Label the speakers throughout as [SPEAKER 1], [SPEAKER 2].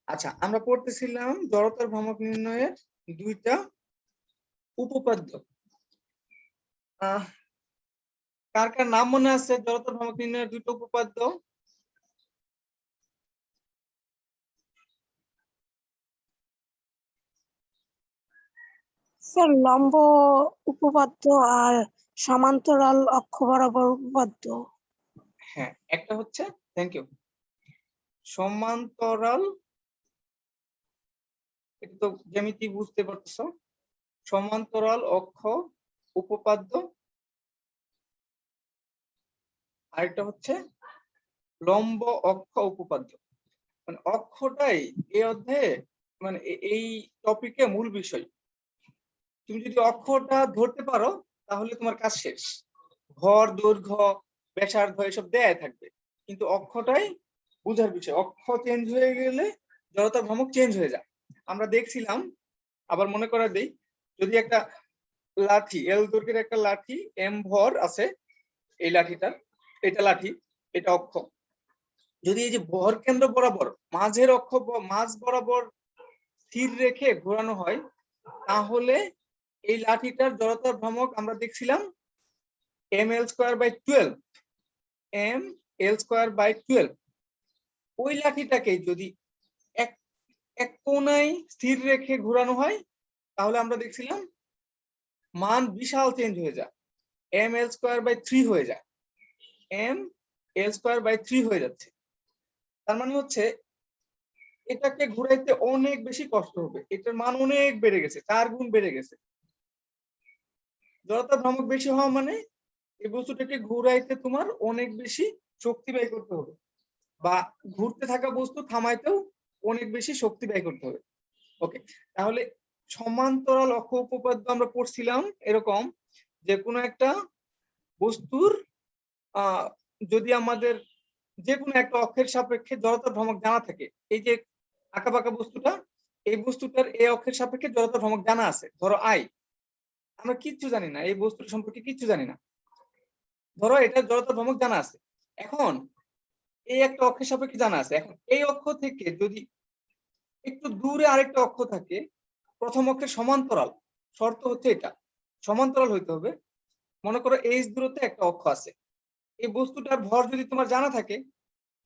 [SPEAKER 1] আচ্ছা, আমরা পড়তেছিলাম জড়তার ভ্রামক নির্ণয়ের দুইটা উপপাদ্য। কার কার নাম মনে আছে জড়তার ভ্রামক নির্ণয়ের দুটো উপপাদ্য?
[SPEAKER 2] স্যার, লম্ব উপপাদ্য আর সমান্তরাল অক্ষ বরাবর উপপাদ্য।
[SPEAKER 1] হ্যাঁ, একটা হচ্ছে থ্যাংক ইউ সমান্তরাল, এটা তো জ্যামিতি বুঝতে পারতেছো, সমান্তরাল অক্ষ উপপাদ্য। আরেকটা হচ্ছে লম্ব অক্ষ উপপাদ্য। মানে অক্ষটাই এই অধ্যায়ে মানে এই টপিকে মূল বিষয়। তুমি যদি অক্ষটা ধরতে পারো তাহলে তোমার কাজ শেষ। ভর, দৈর্ঘ্য, ব্যাসার্ধ এসব দেয়া থাকবে, কিন্তু অক্ষটাই বুঝার বিষয়। অক্ষ চেঞ্জ হয়ে গেলে জড়তার ভ্রামক চেঞ্জ হয়ে যায়। আমরা দেখছিলাম, আবার মনে করা দেই, যদি একটা লাঠি, এল দৈর্ঘ্যের একটা লাঠি, এম ভর আছে, এই লাঠিটার, এটা লাঠি, এটা অক্ষ। যদি এই যে ভর কেন্দ্র বরাবর মাঝের অক্ষ মাঝ বরাবর স্থির রেখে ঘোরানো হয়, তাহলে এই লাঠিটার জড়তার ভ্রামক আমরা দেখছিলাম ml²/12, ml²/12। ওই লাঠিটাকে যদি এক কোণায় স্থির রেখে ঘোরানো হয়, তাহলে আমরা দেখছিলাম মান বিশাল চেঞ্জ হয়ে যায়, ml²/3 হয়ে যায়, ml²/3 হয়ে যাচ্ছে। তার মানে হচ্ছে এটাকে ঘুরাইতে অনেক বেশি কষ্ট হবে, এটার মান অনেক বেড়ে গেছে, 4 গুণ বেড়ে গেছে। জড়তার ভ্রামক বেশি হওয়া মানে এই বস্তুটাকে ঘুরাইতে তোমার অনেক বেশি শক্তি ব্যয় করতে হবে, বা ঘুরতে থাকা বস্তু থামাইতেও অনেক বেশি শক্তি ব্যয় করতে হবে। ওকে, তাহলে সমান্তরাল অক্ষ উপপাদ্য আমরা পড়ছিলাম এরকম যে কোনো একটা বস্তুর যদি আমাদের যে কোনো একটা অক্ষের সাপেক্ষে জড়তার ভ্রামক জানা থাকে, এই যে আঁকাবাঁকা বস্তুটা, এই বস্তুটার এই অক্ষের সাপেক্ষে জড়তার ভ্রামক জানা আছে, ধরো আই, আমরা কিচ্ছু জানি না, এই বস্তুর সম্পর্কে কিচ্ছু জানি না, ধরো এটা জড়তার ভ্রামক জানা আছে। এখন এই একটা অক্ষের সাপেক্ষে জানা আছে, এখন এই অক্ষ থেকে যদি একটু দূরে আরেকটা অক্ষ থাকে, প্রথম অক্ষের সমান্তরাল, শর্ত হচ্ছে এটা সমান্তরাল হইতে হবে। মনে করো এইচ দূরত্বে একটা অক্ষ আছে, এই বস্তুটার ভর যদি তোমার জানা থাকে,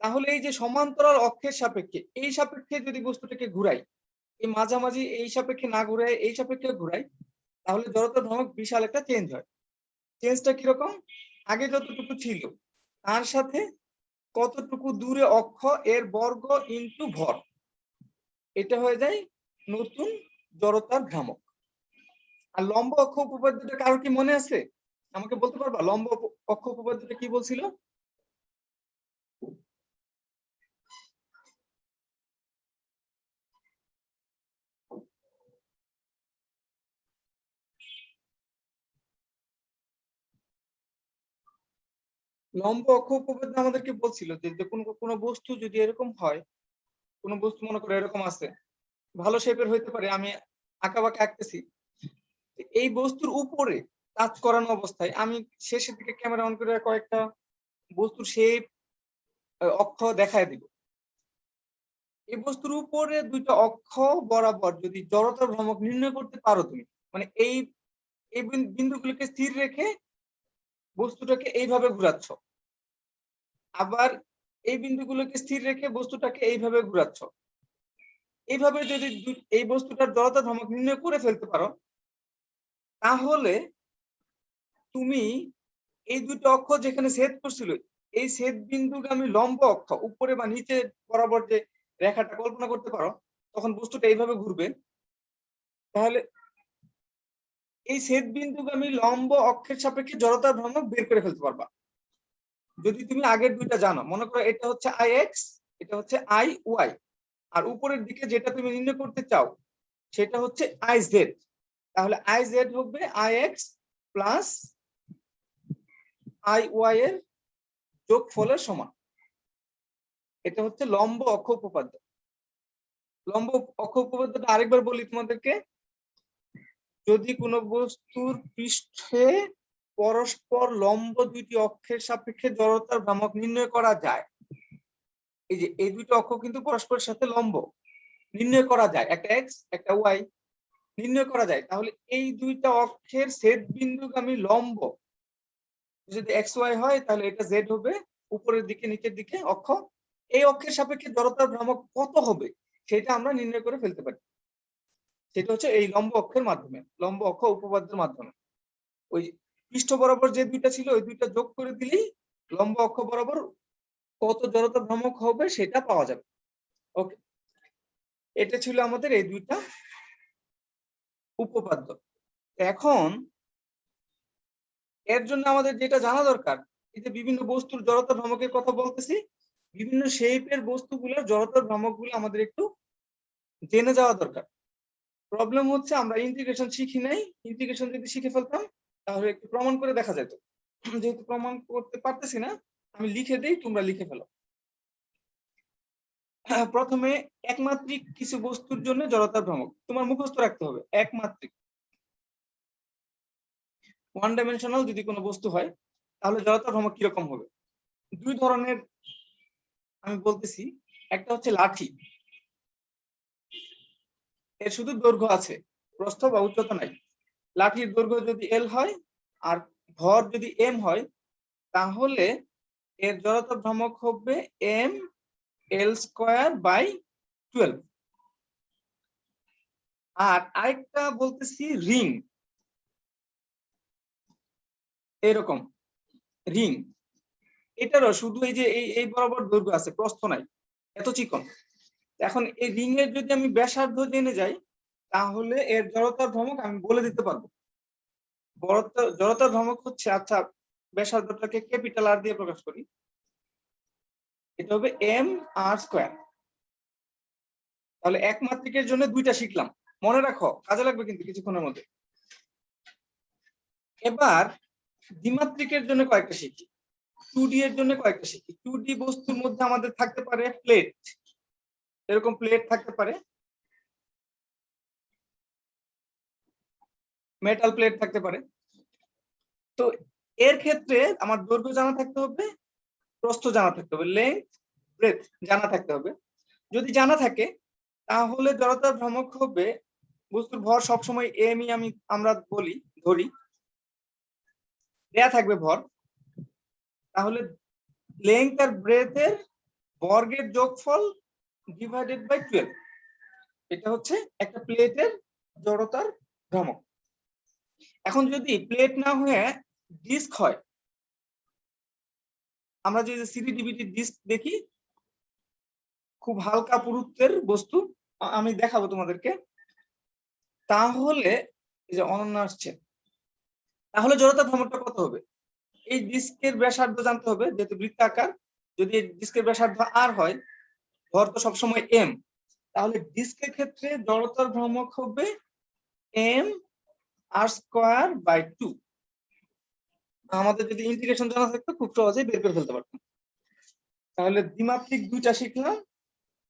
[SPEAKER 1] তাহলে এই যে সমান্তরাল অক্ষের সাপেক্ষে, এই সাপেক্ষে যদি বস্তুটাকে ঘুরাই, এই মাঝামাঝি এই সাপেক্ষে না ঘুরাই এই সাপেক্ষে ঘুরাই, তাহলে জড়তার ভ্রামক বিশাল একটা চেঞ্জ হয়। চেঞ্জটা কিরকম? আগে যতটুকু ছিল তার সাথে কতটুকু দূরে অক্ষ এর বর্গ ইনটু ভর, এটা হয়ে যায় নতুন জড়তার ভ্রামক। আর লম্ব অক্ষ উপপাদ্যটা কারো কি মনে আছে? আমাকে বলতে পারবা লম্ব অক্ষ উপপাদ্যটা কি বলছিল? লম্ব অক্ষ উপপাদ্য আমাদেরকে বলছিল যে কোনো বস্তু যদি এরকম হয়, কোনো বস্তু মনে করো এরকম আছে, ভালো শেপের হইতে পারে, আমি আঁকাবাঁকা আঁকতেছি, এই বস্তুর উপরে টাচ করানো অবস্থায় আমি শেষের দিকে ক্যামেরা অন করে কয়েকটা বস্তুর শেপ অক্ষ দেখায় দিব। এই বস্তুর উপরে দুইটা অক্ষ বরাবর যদি জড়তার ভ্রামক নির্ণয় করতে পারো তুমি, মানে এই বিন্দুগুলোকে স্থির রেখে বস্তুটাকে এইভাবে ঘুরাচ্ছ, আবার এই বিন্দুগুলোকে স্থির রেখে বস্তুটাকে এইভাবে ঘুরাচ্ছ, এইভাবে যদি এই বস্তুটার জড়তার ভ্রামক নির্ণয় করে ফেলতে পারো, তাহলে তুমি এই দুটো অক্ষ যেখানে ছেদ করছিল, এই ছেদ বিন্দুগামী লম্ব অক্ষ উপরে বা নিচে বরাবর যে রেখাটা কল্পনা করতে পারো, তখন বস্তুটা এইভাবে ঘুরবে। তাহলে এই ছেদ বিন্দুগামী লম্ব অক্ষের সাপেক্ষে জড়তার ভ্রামক বের করে ফেলতে পারবা যদি তুমি আগের দুইটা জানো। মনে করো এটা হচ্ছে আই এক্স, এটা হচ্ছে আই ওয়াই, আর উপরের দিকে যেটা তুমি নির্ণয় করতে চাও সেটা হচ্ছে আই জেড। তাহলে আই জেড হবে I X plus I Y এর যোগফলের সমান। এটা হচ্ছে লম্ব অক্ষ উপপাদ্য। লম্ব অক্ষ উপপাদ্যটা আরেকবার বলি তোমাদেরকে, যদি কোনো বস্তুর পৃষ্ঠে পরস্পর লম্ব দুইটি অক্ষের সাপেক্ষে জড়তার ভ্রামক নির্ণয় করা যায়, এই যে এই দুইটা অক্ষ কিন্তু পরস্পরের সাথে লম্ব, নির্ণয় করা যায়, একটা এক্স একটা ওয়াই নির্ণয় করা যায়। তাহলে এই দুইটা অক্ষের ছেদ বিন্দুগামী লম্ব যদি এক্স ওয়াই হয় তাহলে এটা জেড হবে, উপরের দিকে নিচের দিকে অক্ষ। এই অক্ষের সাপেক্ষে জড়তার ভ্রামক কত হবে সেটা আমরা নির্ণয় করে ফেলতে পারি। সেটা হচ্ছে এই লম্ব অক্ষের মাধ্যমে, লম্ব অক্ষ উপপাদ্যের মাধ্যমে। ওই পৃষ্ঠ বরাবর যে দুইটা ছিল ওই দুইটা যোগ করে দিলেই লম্ব অক্ষ বরাবর কত জড়তা ভ্রামক হবে সেটা পাওয়া যাবে। ওকে, এটা ছিল আমাদের এই দুইটা উপপাদ্য। এখন এর জন্য আমাদের যেটা জানা দরকার, এই যে বিভিন্ন বস্তুর জড়তা ভ্রামকের কথা বলতেছি, বিভিন্ন শেপের বস্তুগুলোর জড়তার ভ্রামকগুলো আমাদের একটু জেনে যাওয়া দরকার। প্রবলেম হচ্ছে আমরা ইন্টিগ্রেশন শিখি নাই। ইন্টিগ্রেশন যদি শিখে ফেলতাম তাহলে একটু প্রমাণ করে দেখা যেত। যেহেতু প্রমাণ করতে পারতেছি না, আমি লিখে দেই, তোমরা লিখে ফেলো। প্রথমে একমাত্রিক কিছু বস্তুর জন্য জড়তার ভ্রামক তোমার মুখস্থ রাখতে হবে। একমাত্রিক, ওয়ান ডাইমেনশনাল যদি কোনো বস্তু হয় তাহলে জড়তার ভ্রামক কিরকম হবে? দুই ধরনের আমি বলতেছি। একটা হচ্ছে লাঠি, এর শুধু দৈর্ঘ্য আছে, প্রস্থ বা উচ্চতা নাই। লাঠির দৈর্ঘ্য যদি এল হয় আর ভর যদি এম হয় তাহলে এর জড়তা ভ্রামক হবে এম এল স্কয়ার বাই 12। আর আরেকটা বলতেছি রিং, এরকম রিং, এটারও শুধু এই যে এই বরাবর দৈর্ঘ্য আছে, প্রস্থ নাই, এত চিকন। এখন এই রিং এর যদি আমি ব্যাসার্ধ জেনে যাই তাহলে এর জড়তার ভ্রামক আমি বলে দিতে পারবো। জড়তার ভ্রামক হচ্ছে, আচ্ছা ব্যাসার্ধটাকে ক্যাপিটাল আর দিয়ে প্রকাশ করি, এটা হবে এম আর স্কয়ার। তাহলে একমাত্রিকের জন্য দুইটা শিখলাম, মনে রাখো, কাজে লাগবে কিন্তু কিছুক্ষণের মধ্যে। এবার দ্বিমাত্রিকের জন্য কয়েকটা শিখি, 2D এর জন্য কয়েকটা শিখি। 2D বস্তুর মধ্যে আমাদের থাকতে পারে প্লেট, এরকম প্লেট থাকতে পারে, মেটাল প্লেট থাকতে পারে। তো এর ক্ষেত্রে আমার দৈর্ঘ্য জানা থাকতে হবে, প্রস্থ জানা থাকতে হবে, লেন্থ ব্রেথ জানা থাকতে হবে। যদি জানা থাকে তাহলে জড়তার ভ্রামক হবে, বস্তুর ভর সবসময় এমই আমরা ধরি, দেয়া থাকবে ভর, তাহলে লেন্থ আর ব্রেথের বর্গের যোগফল ডিভাইডেড বাই 12। এটা হচ্ছে একটা প্লেটের জড়তার ভ্রামক। এখন যদি প্লেট না হয়ে ডিস্ক হয়, আমরা যে সিডি/ডিভিডি ডিস্ক দেখি, খুব হালকা পুরুত্বের বস্তু, আমি দেখাবো তোমাদেরকে। তাহলে এই যে অনন্য আসছে, তাহলে জড়তার ভ্রামকটা কত হবে? এই ডিস্কের ব্যাসার্ধ জানতে হবে, যেহেতু বৃত্তাকার। যদি এই ডিস্কের ব্যাসার্ধ আর হয়, ভর তো সবসময় এম, তাহলে ডিস্কের ক্ষেত্রে জড়তার ভ্রামক হবে এম আর স্কয়ার বাই 2। আমাদের যদি ইন্টিগ্রেশন জানা থাকতো খুব সহজেই বের করে ফেলতে পারতাম। তাহলে দ্বিমাত্রিক দুইটা শিখলাম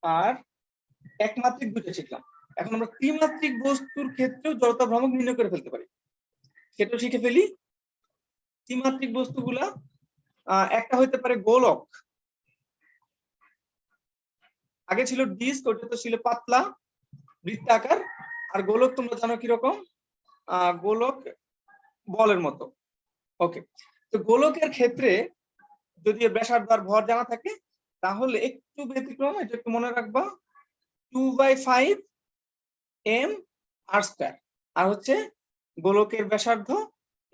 [SPEAKER 1] আর একমাত্রিক দুইটা শিখলাম। এখন আমরা ত্রিমাত্রিক বস্তুর ক্ষেত্রেও জড়তা ভ্রামক নির্ণয় করে ফেলতে পারি, সেটাও শিখে ফেলি। ত্রিমাত্রিক বস্তুগুলা একটা হইতে পারে গোলক, আগে ছিল ডিস্ক, ওটা তো ছিল পাতলা বৃত্তাকার। আর গোলক তোমরা জানো কিরকম, গোলক বলের মতো। ওকে, তো গোলকের ক্ষেত্রে যদি ব্যাসার্ধ আর ভর জানা থাকে তাহলে একটু ব্যতিক্রম, এটা একটু মনে রাখবা, 2/5 এম আর স্কয়ার। আর হচ্ছে গোলকের ব্যাসার্ধ,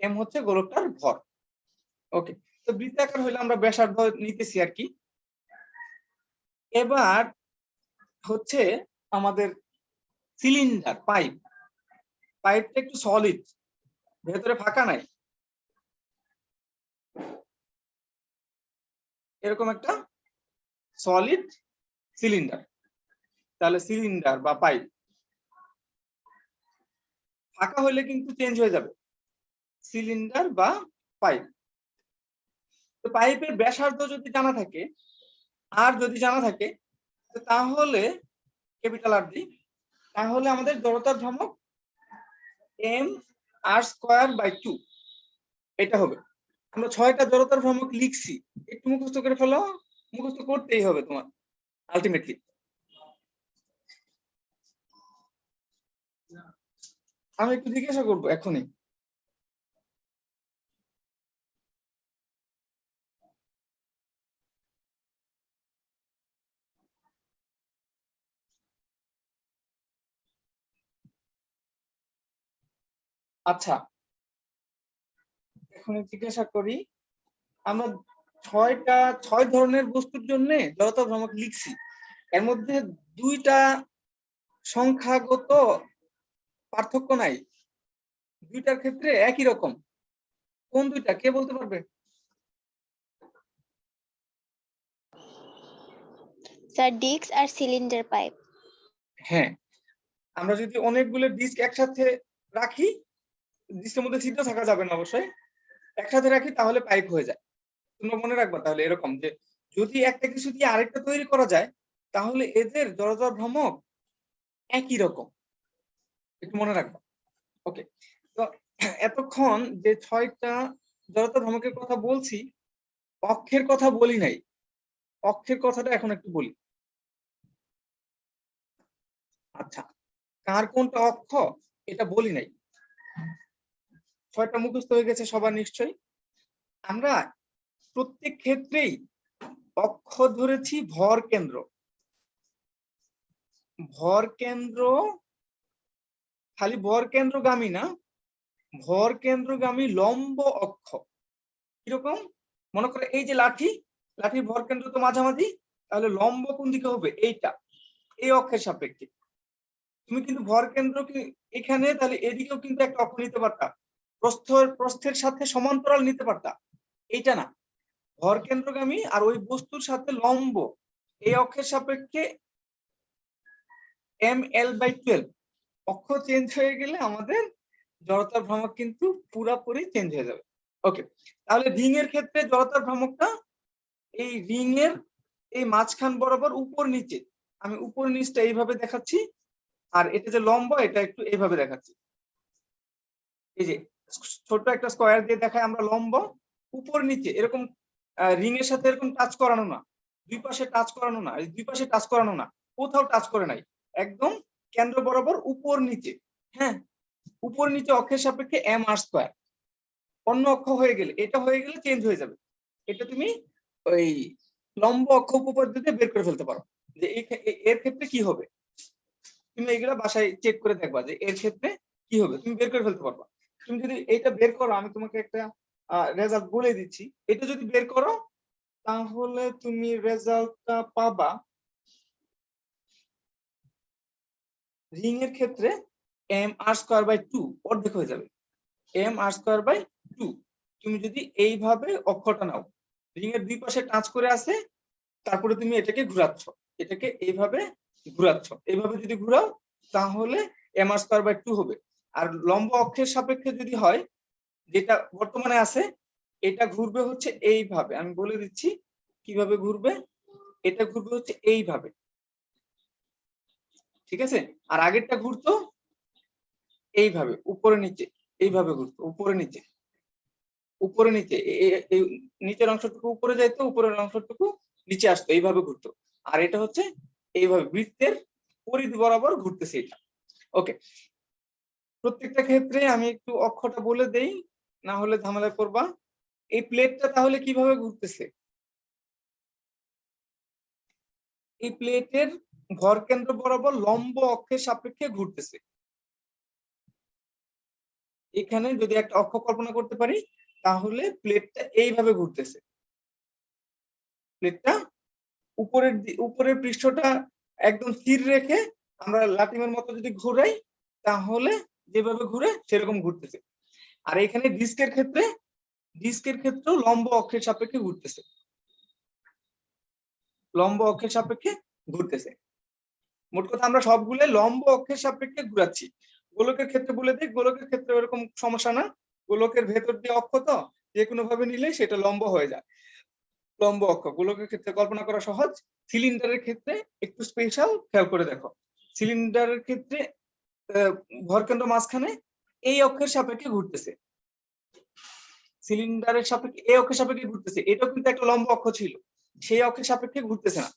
[SPEAKER 1] এম হচ্ছে গোলকটার ভর। ওকে, তো বৃত্তাকার হইলে আমরা ব্যাসার্ধ নিতেছি আর কি। এবার হচ্ছে আমাদের সিলিন্ডার, পাইপ। পাইপটা একটু সলিড, ভেতরে ফাঁকা নাই, এরকম একটা সলিড সিলিন্ডার। তাহলে সিলিন্ডার বা পাইপ ফাঁকা হইলে কিন্তু চেঞ্জ হয়ে যাবে, সিলিন্ডার বা পাইপ। তো পাইপের ব্যাসার্ধ যদি জানা থাকে আর যদি জানা থাকে তাহলে ক্যাপিটাল আর দিই, তাহলে আমাদের জড়তার ভ্রামক এম আর স্কয়ার বাই 2 এটা হবে। আমরা 6টা জড়তার ভ্রামক লিখছি, একটু মুখস্থ করে ফেলো, মুখস্থ করতেই হবে তোমার। আলটিমেটলি। আমি একটু জিজ্ঞাসা করবো এখনই, আচ্ছা এখনই জিজ্ঞাসা করি, আমরা ছয় ধরনের বস্তুর জন্য জড়তা ভ্রামক লিখছি, এর মধ্যে দুইটা সংখ্যাগত পার্থক্য নাই, দুইটার ক্ষেত্রে একই রকম। কোন দুইটা কে বলতে পারবে?
[SPEAKER 3] স্যার ডিস্ক আর সিলিন্ডার পাইপ।
[SPEAKER 1] হ্যাঁ, আমরা যদি অনেকগুলো ডিস্ক একসাথে রাখি, ডিস্কের মধ্যে ছিদ্র থাকা যাবে না অবশ্যই, একসাথে রাখি তাহলে পাইপ হয়ে যায়। তোমরা মনে রাখবা তাহলে এরকম যে যদি একটা কিছু দিয়ে আরেকটা তৈরি করা যায় তাহলে এদের জড়তা ভ্রামক একই রকম, একটু মনে রাখবা। ওকে, তো এতক্ষণ যে 6টা জড়তা ভ্রামকের কথা বলছি, অক্ষের কথা বলি নাই, অক্ষের কথাটা এখন একটু বলি। আচ্ছা, কার কোনটা অক্ষ এটা বলি নাই, 6টা মুখস্থ হয়ে গেছে সবার নিশ্চয়ই। আমরা প্রত্যেক ক্ষেত্রেই অক্ষ ধরেছি ভর কেন্দ্র, ভর কেন্দ্র খালি ভর কেন্দ্রগামী না, ভর কেন্দ্রগামী লম্ব অক্ষ। কিরকম? মনে করে এই যে লাঠি, লাঠির ভর কেন্দ্র তো মাঝামাঝি, তাহলে লম্ব কোন দিকে হবে? এইটা, এই অক্ষের সাপেক্ষে। তুমি কিন্তু ভর কেন্দ্র এখানে, তাহলে এদিকেও কিন্তু একটা অক্ষ নিতে পারতা, প্রস্থের সাথে সমান্তরাল নিতে পারতা, এইটা না, ভর কেন্দ্রগামী আর ওই বস্তুর সাথে লম্ব, এই অক্ষের সাপেক্ষে ml/12 অক্ষ চেঞ্জ হয়ে গেলে আমাদের জড়তার ভ্রামক কিন্তু পুরাপুরি চেঞ্জ হয়ে যাবে। ওকে, তাহলে রিং এর ক্ষেত্রে জড়তার ভ্রামকটা এই রিং এর এই মাঝখান বরাবর উপর নিচে, আমি উপর নিচটা এইভাবে দেখাচ্ছি, আর এটা যে লম্ব এটা একটু এইভাবে দেখাচ্ছি। এই যে ছোট একটা স্কয়ার দিয়ে দেখায় আমরা লম্ব, উপর নিচে এরকম রিং এর সাথে এরকম টাচ করানো না, দুই পাশে টাচ করানো না, দুই পাশে টাচ করানো না, কোথাও টাচ করে নাই, একদম কেন্দ্র বরাবর উপর নিচে। হ্যাঁ, উপর নিচে অক্ষের সাপেক্ষে mr²। অন্য অক্ষ হয়ে গেলে, এটা হয়ে গেলে চেঞ্জ হয়ে যাবে, এটা তুমি ওই লম্ব অক্ষ উপপাদ্য দিয়ে বের করে ফেলতে পারো যে এর ক্ষেত্রে কি হবে। তুমি এগুলা বাসায় চেক করে দেখবা যে এর ক্ষেত্রে কি হবে, তুমি বের করে ফেলতে পারবা। তুমি যদি এটা বের করো, আমি তোমাকে একটা রেজাল্ট বলে দিচ্ছি, এটা যদি বের করো তাহলে তুমি রেজাল্টটা পাবা রিং এর ক্ষেত্রে mr²/2 অর্ধেক হয়ে যাবে, mr²/2। তুমি যদি এইভাবে অক্ষটা নাও, রিং এর দুই পাশে টাচ করে আছে, তারপরে তুমি এটাকে ঘোরাচ্ছ, এটাকে এইভাবে ঘোরাচ্ছ, এইভাবে যদি ঘোরাও তাহলে mr²/2 হবে। আর লম্ব অক্ষের সাপেক্ষে যদি হয়, যেটা বর্তমানে আছে, এটা ঘুরবে হচ্ছে এইভাবে, আমি বলে দিচ্ছি কিভাবে ঘুরবে, এটা ঘুরবে হচ্ছে এইভাবে, ঠিক আছে? আর আগেরটা ঘুরতো এইভাবে উপরে নিচে, এইভাবে ঘুরতো উপরে নিচে, উপরে নিচে, এই নিচের অংশটুকু উপরে যাইতো, উপরের অংশটুকু নিচে আসতো, এইভাবে ঘুরতো। আর এটা হচ্ছে এইভাবে বৃত্তের পরিধি বরাবর ঘুরতেছে এটা। ওকে, প্রত্যেকটা ক্ষেত্রে আমি একটু অক্ষটা বলে দেই, না হলে ঝামেলা করবা। এই প্লেটটা তাহলে কিভাবে ঘুরতেছে? এই প্লেটের ভর কেন্দ্র বরাবর লম্ব অক্ষের সাপেক্ষে ঘুরতেছে। এখানে যদি একটা অক্ষ কল্পনা করতে পারি তাহলে প্লেটটা এইভাবে ঘুরতেছে, প্লেটটা উপরের পৃষ্ঠটা একদম স্থির রেখে আমরা লাটিমের মতো যদি ঘুরাই তাহলে যেভাবে ঘুরে সেরকম ঘুরতেছে। আর এখানে ডিস্কের ক্ষেত্রেও লম্ব অক্ষের সাপেক্ষে ঘুরতেছে, লম্ব অক্ষের সাপেক্ষে ঘুরতেছে। মোট কথা আমরা সবগুলো লম্ব অক্ষের সাপেক্ষে ঘুরাচ্ছি। গোলকের ক্ষেত্রে বলে দিই, গোলকের ক্ষেত্রে এরকম সমস্যা না, গোলকের ভেতর দিয়ে অক্ষ তো যে কোনো ভাবে নিলে সেটা লম্ব হয়ে যায়, লম্ব অক্ষ। গোলকের ক্ষেত্রে কল্পনা করা সহজ, সিলিন্ডারের ক্ষেত্রে একটু স্পেশাল, খেয়াল করে দেখো। সিলিন্ডারের ক্ষেত্রে ভরকেন্দ্র মাঝখানে এই অক্ষের সাপেক্ষে ঘুরতেছে, সিলিন্ডারের সাপেক্ষে এই অক্ষের সাপেক্ষে ঘুরতেছে, এটাও কিন্তু একটা লম্ব অক্ষ ছিল, সেই অক্ষের সাপেক্ষে ঘুরতেছে না।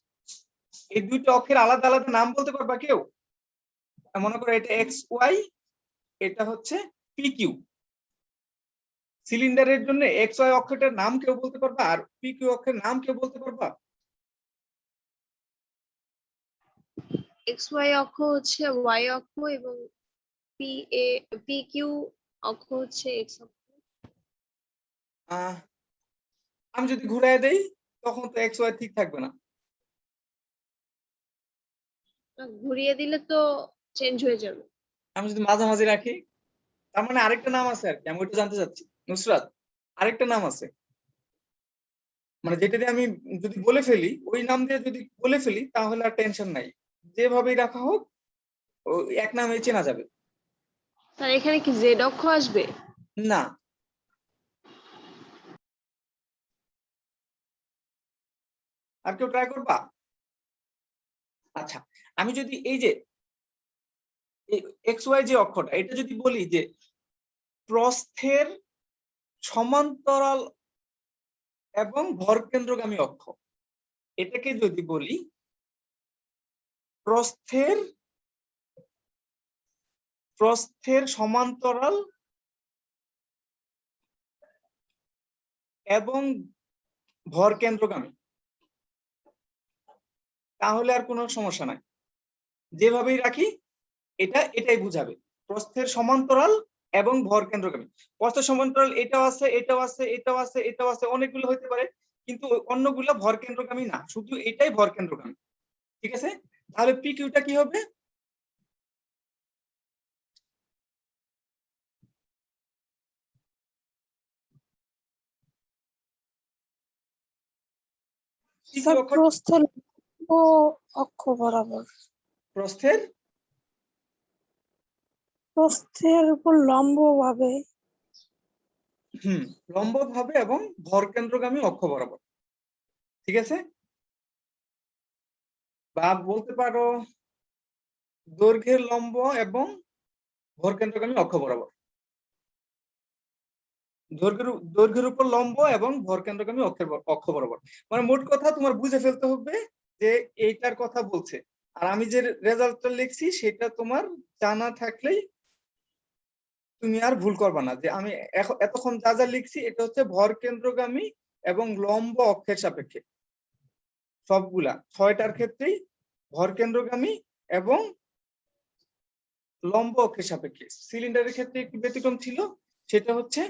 [SPEAKER 1] এই দুইটা অক্ষের আলাদা আলাদা নাম বলতে পারবা কেউ? মনে করো এটা এক্স ওয়াই, এটা হচ্ছে পি কিউ। সিলিন্ডারের জন্য এক্স ওয়াই অক্ষটার নাম কেউ বলতে পারবা, আর পি কিউ অক্ষের নাম কেউ বলতে পারবা?
[SPEAKER 4] এক্স ওয়াই অক্ষ হচ্ছে ওয়াই অক্ষ এবং পি কিউ অক্ষ হচ্ছে এক্স অক্ষ।
[SPEAKER 1] আমি যদি ঘুরায় দেই তখন তো এক্স ওয়াই ঠিক থাকবে না।
[SPEAKER 4] ঘুরিয়ে দিলে তো চেঞ্জ হয়ে যাবে।
[SPEAKER 1] আমি যদি মাঝামাঝি রাখি, তার মানে আরেকটা নাম আছে আর কি, আমি ওইটা জানতে চাচ্ছি নুসরাত। আরেকটা নাম আছে, মানে যেটা দিয়ে আমি যদি বলে ফেলি, ওই নাম দিয়ে যদি বলে ফেলি তাহলে আর টেনশন নাই, যেভাবেই রাখা হোক এক নামে চেনা যাবে।
[SPEAKER 4] তার এখানে কি জেড অক্ষ আসবে?
[SPEAKER 1] না, আর কেউ ট্রাই করবা? আচ্ছা, আমি যদি এই যে এক্স ওয়াই যে অক্ষটা, এটা যদি বলি যে প্রস্থের সমান্তরাল এবং ভরকেন্দ্রগামী অক্ষ, এটাকে যদি বলি প্রস্থের সমান্তরাল এবং ভরকেন্দ্রগামী, তাহলে আর কোনো সমস্যা নাই, যেভাবেই রাখি এটাই বুঝাবে। প্রস্থের সমান্তরাল এবং ভরকেন্দ্রগামী। প্রস্থের সমান্তরাল এটাও আছে, এটাও আছে, এটাও আছে, এটাও আছে, অনেকগুলো হতে পারে, কিন্তু অন্যগুলো ভরকেন্দ্রগামী না, শুধু এটাই ভরকেন্দ্রগামী। ঠিক আছে, তাহলে পি কিউটা কি হবে?
[SPEAKER 2] স্যার প্রস্থের অক্ষ বরাবর, প্রস্থের উপর লম্ব ভাবে,
[SPEAKER 1] লম্ব ভাবে এবং ভরকেন্দ্রগামী অক্ষ বরাবর। ঠিক আছে, বা বলতে পারো দৈর্ঘ্যের লম্ব এবং ভরকেন্দ্রগামী অক্ষ বরাবর। দৈর্ঘ্যের উপর লম্ব এবং ভরকেন্দ্রগামী অক্ষ বরাবর। মানে মোট কথা তোমার বুঝে ফেলতে হবে যে এইটার কথা বলছে, আর আমি যে রেজাল্টটা লিখছি সেটা তোমার জানা থাকলেই তুমি আর ভুল করবা না, যে আমি এতক্ষণ যা যা লিখছি এটা হচ্ছে ভরকেন্দ্রগামী এবং লম্ব অক্ষের সাপেক্ষে। সবগুলা 6টার ক্ষেত্রেই ভরকেন্দ্রগামী এবং লম্ব অক্ষের সাপেক্ষে। সিলিন্ডারের ক্ষেত্রে একটি ব্যতিক্রম ছিল, সেটা হচ্ছে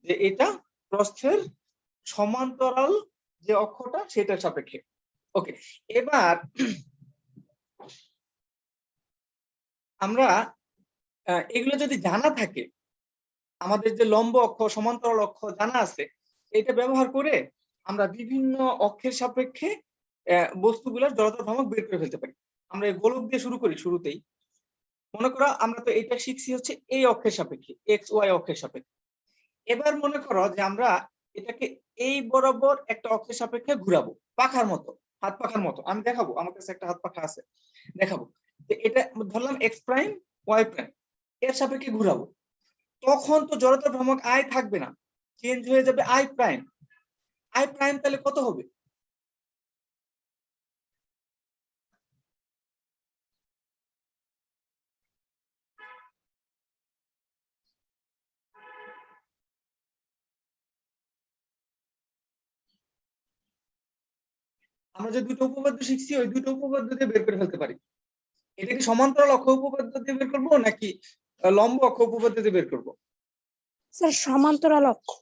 [SPEAKER 1] যে এটা প্রস্থের সমান্তরাল যে অক্ষটা সেটার সাপেক্ষে। ওকে, এবার আমরা এগুলো যদি জানা থাকে, আমাদের যে লম্ব অক্ষ সমান্তরাল অক্ষ জানা আছে, এটা ব্যবহার করে আমরা বিভিন্ন অক্ষের সাপেক্ষে বস্তুগুলোর জড়তা ভ্রামক বের করে ফেলতে পারি। আমরা গোলক দিয়ে শুরু করি শুরুতেই। মনে করো আমরা তো এটা শিখছি হচ্ছে এই অক্ষের সাপেক্ষে, এক্স ওয়াই অক্ষের সাপেক্ষে। এবার মনে করো যে আমরা এটাকে এই বরাবর একটা অক্ষের সাপেক্ষে ঘুরাবো, পাখার মতো, হাত পাখার মতো। আমি দেখাবো, আমার কাছে একটা হাত পাখা আছে, দেখাবো। এটা ধরলাম এক্স প্রাইম ওয়াই প্রাইম, এর সাপেক্ষে ঘুরাবো। তখন তো জড়তা ভ্রামক আই থাকবে না, চেঞ্জ হয়ে যাবে আই প্রাইম। আই প্রাইম তাহলে কত হবে? আমরা যে দুটো উপপাদ্য শিখছি ওই দুটো উপপাদ্য দিয়ে বের করে ফেলতে পারি। এটা কি সমান্তরাল অক্ষ উপপাদ্য দিয়ে বের করবো নাকি লম্ব অক্ষ উপপাদ্য দিয়ে বের করবো?
[SPEAKER 2] স্যার সমান্তরাল অক্ষ।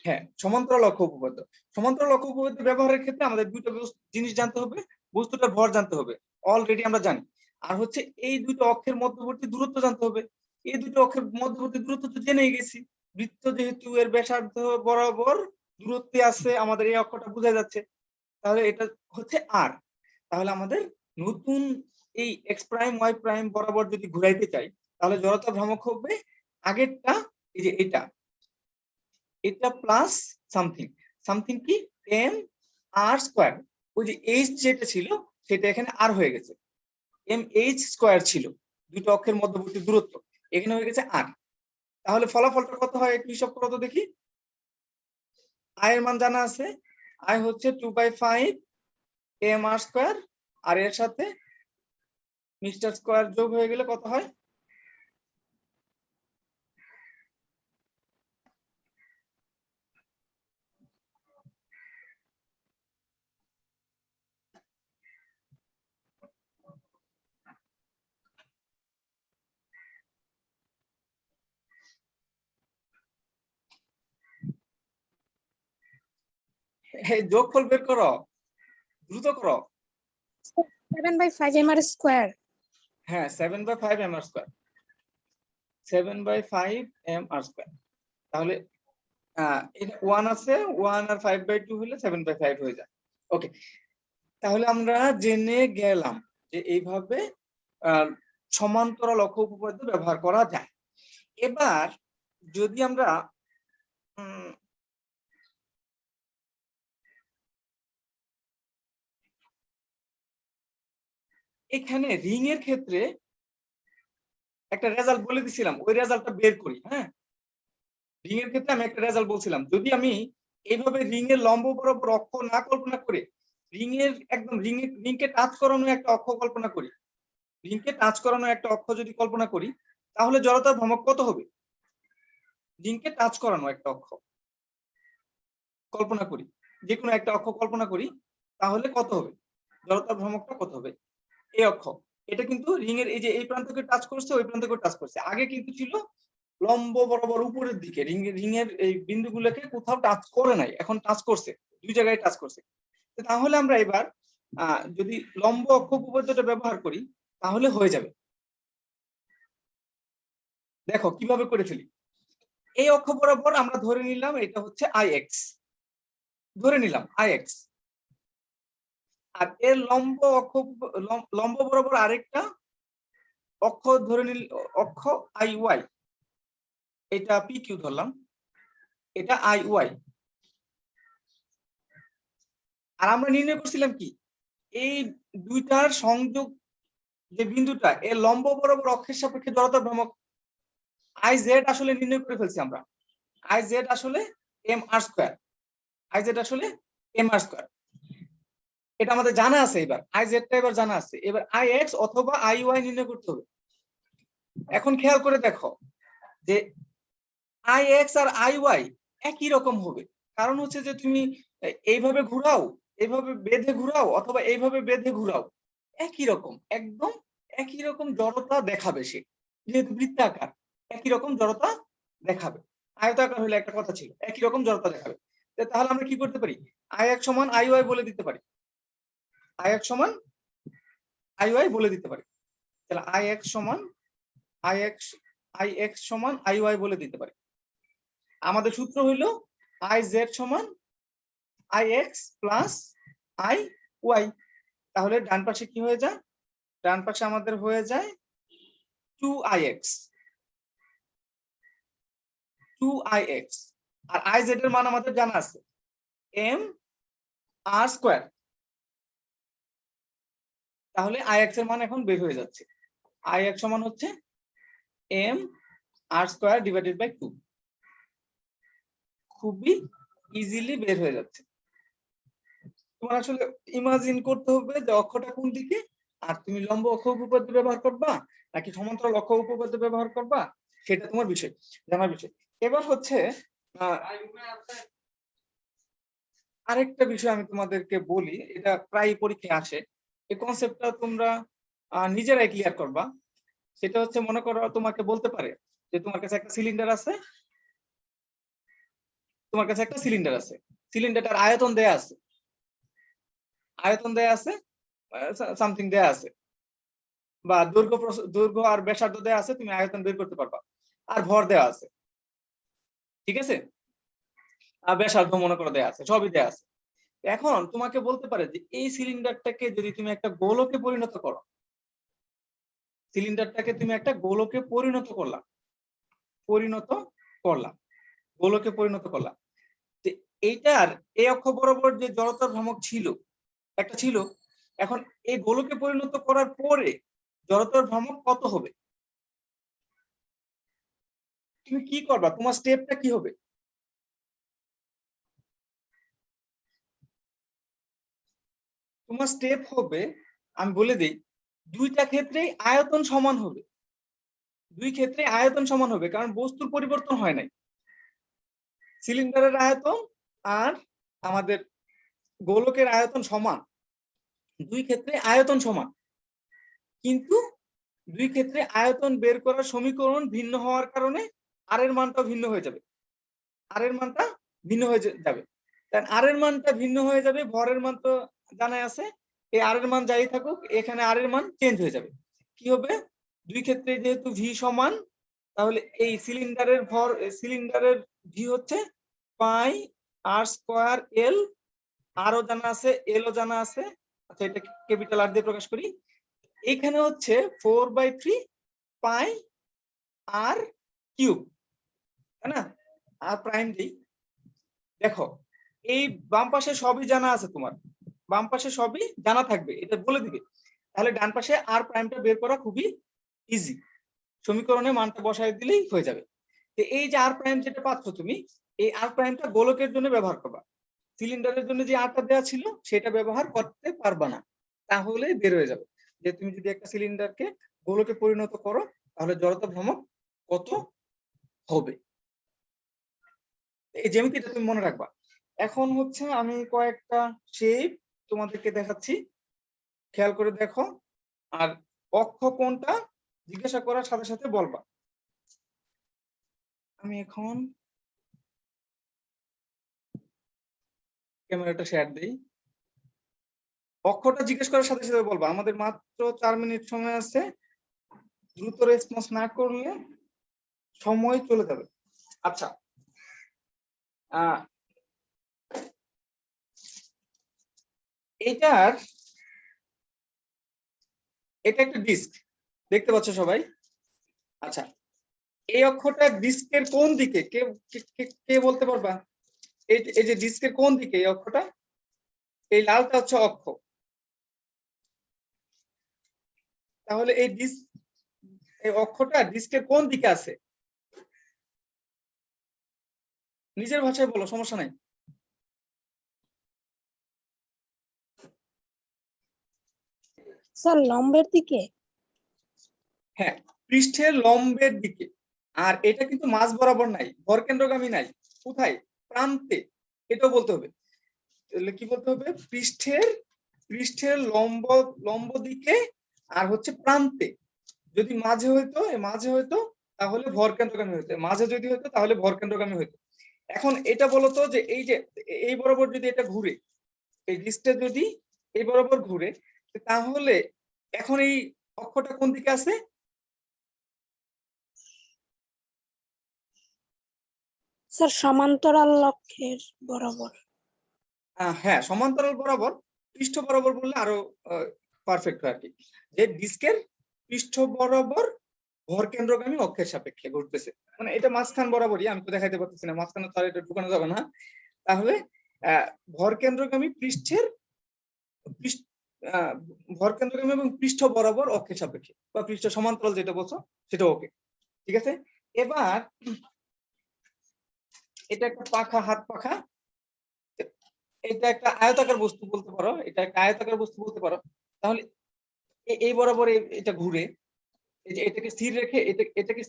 [SPEAKER 1] হ্যাঁ, সমান্তরাল অক্ষ উপপাদ্য। সমান্তরাল অক্ষ উপপাদ্য ব্যবহারের ক্ষেত্রে আমাদের দুটো জিনিস জানতে হবে, বস্তুটার ভর জানতে হবে, অলরেডি আমরা জানি। আর হচ্ছে এই দুটো অক্ষের মধ্যবর্তী দূরত্ব জানতে হবে। এই দুটো অক্ষের মধ্যবর্তী দূরত্ব তো জেনেই গেছি, বৃত্ত যেহেতু এর ব্যাসার্ধ বরাবর দূরত্বে আছে, আমাদের এই অক্ষটা বোঝা যাচ্ছে, তাহলে এটা হচ্ছে আর। তাহলে আমাদের নতুন এই এক্স প্রাইম ওয়াই প্রাইম বরাবর যদি ঘুরাইতে চাই, তাহলে জড়তা ভ্রামক হবে আগেরটা, এই যে এটা প্লাস সামথিং, সামথিং কি এম আর স্কয়ার। ওই যে এইচ যেটা ছিল সেটা এখানে আর হয়ে গেছে, এম এইচ স্কয়ার ছিল দুটো অক্ষের মধ্যবর্তী দূরত্ব, এখানে হয়ে গেছে আর। তাহলে ফলাফলটা কত হয় একটু হিসাব করো তো দেখি। আই এর মান জানা আছে, আই হচ্ছে 2/5 এম আর স্কয়ার আর এর সাথে মিস্টার স্কয়ার যোগ হয়ে গেলে কত হয়? এই যোগফল বের করো, দ্রুত করো।
[SPEAKER 2] 7/5 mr স্কয়ার।
[SPEAKER 1] হ্যাঁ 7/5 mr স্কয়ার, 7/5 mr স্কয়ার। তাহলে এটা 1 আছে, 1 আর 5/2 হলে 7/5 হয়ে যায়। ওকে, তাহলে আমরা জেনে গেলাম যে এইভাবে সমান্তরাল অক্ষ উপপাদ্য ব্যবহার করা যায়। এবার যদি আমরা এখানে রিং এর ক্ষেত্রে একটা রেজাল্ট বলে দিছিলাম, ওই রেজাল্টটা বের করি। হ্যাঁ, রিং এর ক্ষেত্রে আমি একটা রেজাল্ট বলছিলাম, যদি আমি এইভাবে রিং এর লম্ব বরাবর অক্ষ না কল্পনা করে রিং এর একদম রিংকে টাচ করানো একটা অক্ষ কল্পনা করি, রিংকে টাচ করানো একটা অক্ষ যদি কল্পনা করি, তাহলে জড়তার ভ্রমক কত হবে? রিংকে টাচ করানো একটা অক্ষ কল্পনা করি, যে কোনো একটা অক্ষ কল্পনা করি, তাহলে কত হবে? জড়তার ভ্রমকটা কত হবে? এই অক্ষ, এটা কিন্তু রিং এর এই যে এই প্রান্তকে টাচ করছে, ওই প্রান্তকে টাচ করছে। আগে কিন্তু ছিল লম্ব বরাবর উপরের দিকে, রিং এর এই বিন্দুগুলোকে কোথাও টাচ করে নাই, এখন টাচ করছে, দুই জায়গায় টাচ করছে। তাহলে আমরা এবার যদি লম্ব অক্ষ উপপাদ্যটা ব্যবহার করি তাহলে হয়ে যাবে। দেখো কিভাবে করে ফেলি। এই অক্ষ বরাবর আমরা ধরে নিলাম এটা হচ্ছে আইএক্স, ধরে নিলাম আইএক্স। আর এর লম্ব অক্ষ, লম্ব বরাবর আরেকটা অক্ষ ধরে নিল, অক্ষ আই ওয়াই, এটা পি কিউ ধরলাম, এটা আই ওয়াই। আর আমরা নির্ণয় করছিলাম কি, এই দুইটার সংযোগ যে বিন্দুটা, এর লম্ব বরাবর অক্ষের সাপেক্ষে জড়তার ভ্রমক আই জেড আসলে নির্ণয় করে ফেলছি আমরা। আই জেড আসলে M R square, I Z আসলে এম আর স্কয়ার, এটা আমাদের জানা আছে। এবার আই জেডটা এবার জানা আছে, এবার আই এক্স অথবা আই ওয়াই নির্ণয় করতে হবে। এখন খেয়াল করে দেখো যে আই এক্স আর আই ওয়াই একই রকম হবে, কারণ হচ্ছে যে তুমি এইভাবে ঘুরাও, এইভাবে বেঁধে ঘুরাও, অথবা এইভাবে বেঁধে ঘুরাও, একই রকম, একদম একই রকম জড়তা দেখাবে সে, যেহেতু বৃত্তাকার একই রকম জড়তা দেখাবে। আয়তাকার হলে একটা কথা ছিল, একই রকম জড়তা দেখাবে। তাহলে আমরা কি করতে পারি, আই এক্স সমান আই ওয়াই বলে দিতে পারি, আই এক্স সমান আই ওয়াই বলে দিতে পারি। তাহলে আই এক্স সমান আই ওয়াই বলে দিতে পারি। আমাদের সূত্র হইল আই জেড সমান I X plus I Y. তাহলে ডান পাশে কি হয়ে যায়, ডান পাশে আমাদের হয়ে যায় 2ix, 2ix। R I Z এর মান আমাদের জানা আছে এম আর স্কয়ার। তাহলে আইএক্স এর মান এখন বের হয়ে যাচ্ছে, আইএক্স সমান হচ্ছে M R square divided by 2। খুবই ইজিলি বের হয়ে যাচ্ছে। তোমার আসলে ইমাজিন করতে হবে যে অক্ষটা কোন দিকে, আর তুমি লম্ব অক্ষ উপপাদ্য ব্যবহার করবা নাকি সমান্তরাল অক্ষ উপপাদ্য ব্যবহার করবা, সেটা তোমার বিষয়, জানার বিষয়। এবার হচ্ছে আরেকটা বিষয় আমি তোমাদেরকে বলি, এটা প্রায় পরীক্ষায় আসে, এই কনসেপ্টটা তোমরা নিজেরাই ক্লিয়ার করবা। সেটা হচ্ছে, মনে করো তোমাকে বলতে পারে যে তোমার কাছে একটা সিলিন্ডার আছে, তোমার কাছে একটা সিলিন্ডার আছে, সিলিন্ডারটার আয়তন দেয়া আছে, আয়তন দেয়া আছে, সামথিং দেয়া আছে, বা দৈর্ঘ্য আর ব্যাসার্ধ দেয়া আছে, তুমি আয়তন বের করতে পারবা, আর ভর দেয়া আছে, ঠিক আছে, আর ব্যাসার্ধ মনে করো দেয়া আছে, সবই দেয়া আছে। এখন তোমাকে বলতে পারে যে এই সিলিন্ডারটাকে যদি তুমি একটা গোলকে পরিণত করো, সিলিন্ডারটাকে তুমি একটা গোলকে পরিণত করলাম, গোলকে পরিণত করলাম, এইটার এই অক্ষ বরাবর যে জড়তার ভ্রমক ছিল একটা ছিল, এখন এই গোলকে পরিণত করার পরে জড়তার ভ্রমক কত হবে? তুমি কি করবা, তোমার স্টেপটা কি হবে? তোমার স্টেপ হবে আমি বলে দিই, দুইটা ক্ষেত্রেই আয়তন সমান হবে, দুই ক্ষেত্রে আয়তন সমান হবে, কারণ বস্তুর পরিবর্তন হয় নাই। সিলিন্ডারের আয়তন আর আমাদের গোলকের আয়তন সমান, দুই ক্ষেত্রে আয়তন সমান, কিন্তু দুই ক্ষেত্রে আয়তন বের করার সমীকরণ ভিন্ন হওয়ার কারণে আর এর মানটা ভিন্ন হয়ে যাবে, আর এর মানটা ভিন্ন হয়ে যাবে। কারণ আর এর মানটা ভিন্ন হয়ে যাবে, ভরের মান তো জানাই আছে, এই আর এর মান যাই থাকুক, এখানে আর এর মান চেঞ্জ হয়ে যাবে। কি হবে, দুই ক্ষেত্রে যেহেতু ভি সমান, তাহলে এই সিলিন্ডারের ভর, সিলিন্ডারের ভি হচ্ছে পাই আর স্কয়ার এল, আরও জানা আছে, এল ও জানা আছে। আচ্ছা, এটা ক্যাপিটাল আর দিয়ে প্রকাশ করি। এখানে হচ্ছে 4/3 পাই আর কিউব, তাই না? আর প্রাইম দিই। দেখো, এই বাম পাশে সবই জানা আছে, তোমার বাম পাশে সবই জানা থাকবে, এটা বলে দিবে। তাহলে ডান পাশে আর প্রাইমটা বের করা খুবই ইজি, সমীকরণে মানটা বসায় দিলেই হয়ে যাবে। তো এই যে আর প্রাইম যেটা পাচ্ছ তুমি, এই আর প্রাইমটা গোলকের জন্য ব্যবহার করবা, সিলিন্ডারের জন্য যে আরটা দেওয়া ছিল সেটা ব্যবহার করতে পারবা না, তাহলে বের হয়ে যাবে যে তুমি যদি একটা সিলিন্ডারকে গোলকে পরিণত করো তাহলে জড়তা ভ্রামক কত হবে। এই জ্যামিতিটা তুমি মনে রাখবা। এখন হচ্ছে আমি কয়েকটা শেপ তোমাদেরকে দেখাচ্ছি, খেয়াল করে দেখো, আর অক্ষ কোনটা জিজ্ঞাসা করার সাথে সাথে বলবা। আমি এখন ক্যামেরাটা শেয়ার দিই, অক্ষটা জিজ্ঞেস করার সাথে সাথে বলবা। আমাদের মাত্র 4 মিনিট সময় আছে, দ্রুত রেসপন্স না করলে সময় চলে যাবে। আচ্ছা, এটা একটা ডিস্ক, দেখতে পাচ্ছ সবাই? আচ্ছা, এই অক্ষটা ডিস্কের কোন দিকে, কে কে বলতে পারবা? এই যে ডিস্কের কোন দিকে এই অক্ষটা? এই লালটা হচ্ছে অক্ষ। তাহলে এই অক্ষটা ডিস্কের কোন দিকে আছে? নিজের ভাষায় বলো, সমস্যা নাই।
[SPEAKER 2] স্যার লম্বের দিকে।
[SPEAKER 1] হ্যাঁ, পৃষ্ঠের লম্বের দিকে। আর এটা কিন্তু মাঝ বরাবর নাই, ভরকেন্দ্রগামী নাই, কোথায়? প্রান্তে। এটাও বলতে হবে। তাহলে কি বলতে হবে? পৃষ্ঠের লম্ব দিকে আর হচ্ছে প্রান্তে। যদি মাঝে হইতো তাহলে ভরকেন্দ্রগামী হইতো, মাঝে যদি হইতো তাহলে ভরকেন্দ্রগামী হইতো। এখন এটা বলতো যে এই যে এই বরাবর যদি এটা ঘুরে, এই ডিস্কটা যদি এই বরাবর ঘুরে, তাহলে এখন এই অক্ষটা কোন দিকে আছে?
[SPEAKER 2] স্যার সমান্তরাল অক্ষের বরাবর।
[SPEAKER 1] হ্যাঁ, সমান্তরাল বরাবর, পৃষ্ঠ বরাবর বললে আরো পারফেক্ট হয় আর কি, যে ডিস্কের পৃষ্ঠ বরাবর ভরকেন্দ্রগামী অক্ষের সাপেক্ষে ঘুরতেছে। মানে এটা মাঝখান বরাবরই, আমি তো দেখাইতে পারতেছি না, মাঝখানে তো আর এটা ঢুকানো যাবে না। তাহলে ভরকেন্দ্রগামী পৃষ্ঠের ভরকেন্দ্রগামী এবং পৃষ্ঠ বরাবর অক্ষের সাপেক্ষে, বা পৃষ্ঠ সমান্তরাল যেটা বলছো সেটা ওকে, ঠিক আছে। এবার এটা একটা পাখা, হাত পাখা, এটা একটা আয়তাকার বস্তু বলতে পারো, এটা একটা আয়তাকার বস্তু বলতে পারো। তাহলে এই বরাবর এটা ঘুরে, এই যে এটাকে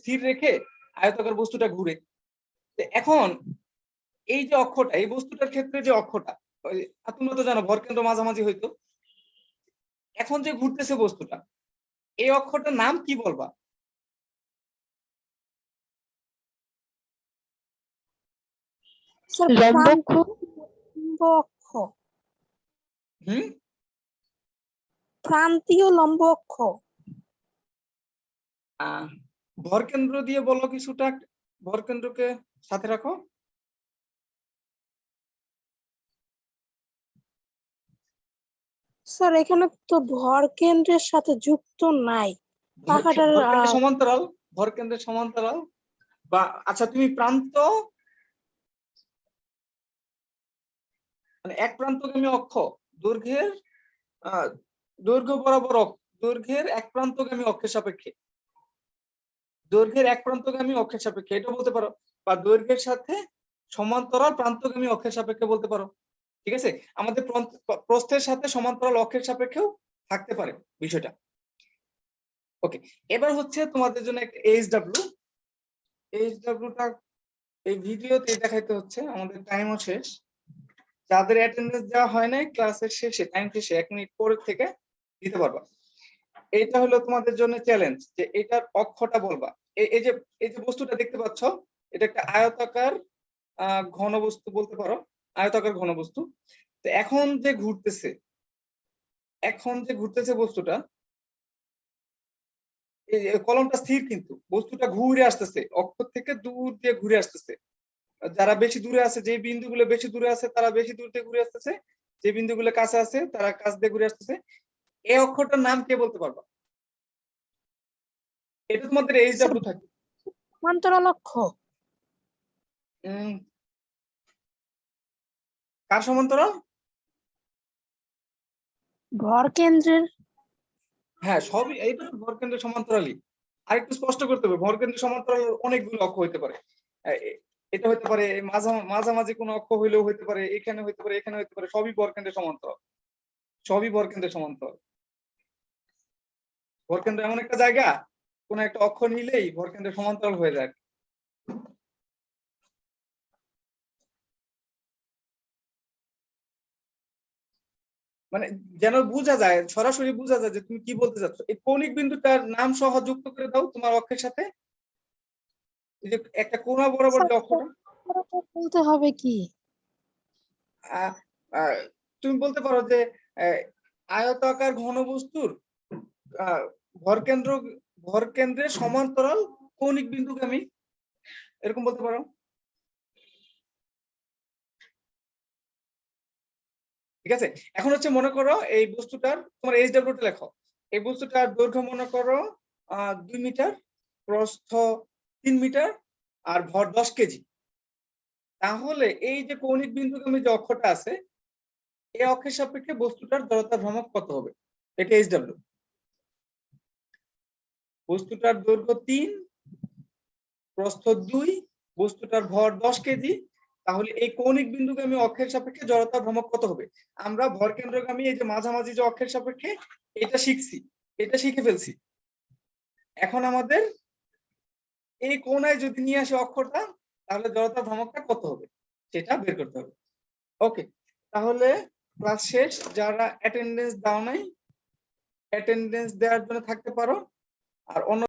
[SPEAKER 1] স্থির রেখে আয়তাকার বস্তুটা ঘুরে। এখন এই যে অক্ষটা, এই বস্তুটার ক্ষেত্রে যে অক্ষটা, তোমরা তো জানো ভরকেন্দ্র মাঝামাঝি হইতো। এখন যে ঘুরতেছে বস্তুটা, এই অক্ষটার নাম কি বলবা?
[SPEAKER 2] স্যার
[SPEAKER 5] লম্ব অক্ষ।
[SPEAKER 2] লম্ব অক্ষ,
[SPEAKER 1] হুম,
[SPEAKER 2] প্রান্তীয় লম্ব অক্ষ।
[SPEAKER 1] ভরকেন্দ্র দিয়ে বলো কিছুটা, ভরকেন্দ্রকে সাথে রাখো।
[SPEAKER 2] স্যার এখানে তো ভর কেন্দ্রের সাথে যুক্ত নাই পাখাটার।
[SPEAKER 1] ভরকেন্দ্রের সমান্তরাল, ভরকেন্দ্রের সমান্তরাল, বা আচ্ছা তুমি প্রান্ত, মানে এক প্রান্তগামী অক্ষ, দৈর্ঘ্যের দৈর্ঘ্য বরাবর দৈর্ঘ্যের এক প্রান্তগামী অক্ষের সাপেক্ষে, দৈর্ঘ্যের এক প্রান্তগামী অক্ষের সাপেক্ষে এটা বলতে পারো, বা দৈর্ঘ্যের সাথে সমান্তরাল প্রান্তগামী অক্ষের সাপেক্ষে বলতে পারো, ঠিক আছে। আমাদের প্রস্থের সাথে সমান্তরাল অক্ষের সাপেক্ষেও থাকতে পারে বিষয়টা। ওকে, এবার হচ্ছে তোমাদের জন্য একটা এইচডব্লিউ। এইচডব্লিউটা এই ভিডিওতে দেখাইতে হচ্ছে, আমাদের টাইমও শেষ। যাদের অ্যাটেন্ডেন্স দেওয়া হয় নাই ক্লাসের শেষে, টাইম শেষে 1 মিনিট পরে থেকে দিতে পারবা। এটা হলো তোমাদের জন্য চ্যালেঞ্জ যে এটার অক্ষটা বলবা। এই যে বস্তুটা দেখতে পাচ্ছ, এটা একটা আয়তাকার ঘনবস্তু বলতে পারো, আয়তাকার ঘনবস্তু। তো এখন যে ঘুরতেছে বস্তুটা, এই কলমটা স্থির কিন্তু বস্তুটা ঘুরে আসতেছে, অক্ষ থেকে দূর দিয়ে ঘুরে আসতেছে। যারা বেশি দূরে আছে, যে বিন্দুগুলো বেশি দূরে আছে তারা বেশি দূর দিয়ে ঘুরে আসতেছে, যে বিন্দুগুলো কাছে আছে তারা কাছ দিয়ে ঘুরে আসতেছে। এই অক্ষরটার নাম কে বলতে পারবা? এটা তোমাদের এইচডব্লিউ থাকে।
[SPEAKER 2] সমান্তরাল অক্ষ।
[SPEAKER 1] কার সমান্তরাল?
[SPEAKER 2] ভর কেন্দ্রের।
[SPEAKER 1] হ্যাঁ, সবই এইটা তো ভরকেন্দ্রের সমান্তরালই। আর একটু স্পষ্ট করতে হবে, ভরকেন্দ্রের সমান্তরাল অনেকগুলো অক্ষ হইতে পারে। এটা হইতে পারে মাঝামাঝি কোনো অক্ষ হইলেও হইতে পারে, এখানে হইতে পারে, এখানে হইতে পারে, সবই ভরকেন্দ্রের সমান্তরাল। সবই ভরকেন্দ্রের সমান্তরাল। ভরকেন্দ্র এমন একটা জায়গা, কোন একটা অক্ষ নিলেই ভরকেন্দ্রের সমান্তরাল হয়ে যায়। মানে যেন বোঝা যায়, সরাসরি বোঝা যায় যে তুমি কি বলতে চাচ্ছ। এই কৌণিক বিন্দুটার নাম সহ যুক্ত করে দাও তোমার অক্ষের সাথে। এই যে একটা কোণা বরাবর যে অক্ষটা,
[SPEAKER 2] বলতে হবে কি?
[SPEAKER 1] আহ, আহ, তুমি বলতে পারো যে আয়তাকার ঘনবস্তুর আহ, ভরকেন্দ্রের সমান্তরাল কৌণিক বিন্দুগামী, এরকম বলতে পারো। ঠিক আছে, এখন হচ্ছে মনে করো এই বস্তুটার তোমার এইচডব্লিউটা লেখো। এই বস্তুটার দৈর্ঘ্য মনে করো 2 মিটার, প্রস্থ 3 মিটার, আর ভর 10 কেজি। তাহলে এই যে কৌণিক বিন্দুগামী যে অক্ষটা আছে, এই অক্ষের সাপেক্ষে বস্তুটার জড়তা ভ্রামক কত হবে? এটা এইচডব্লিউ। বস্তুটার দৈর্ঘ্য 3, প্রস্থ 2, বস্তুটার ভর 10 কেজি। তাহলে এই কৌণিক বিন্দুগামী অক্ষের সাপেক্ষে জড়তা ভ্রামক কত হবে? আমরা ভরকেন্দ্রগামী এই যে মাঝামাঝি যে অক্ষের সাপেক্ষে এটা শিখছি, এটা শিখে ফেলছি। এখন আমাদের এই কোণায় যদি নিয়ে আসে অক্ষরটা, তাহলে জড়তা ভ্রামকটা কত হবে সেটা বের করতে হবে। ওকে, তাহলে ক্লাস শেষ। যারা অ্যাটেন্ডেন্স দাও নাই, অ্যাটেন্ডেন্স দেওয়ার জন্য থাকতে পারো। আর অন্য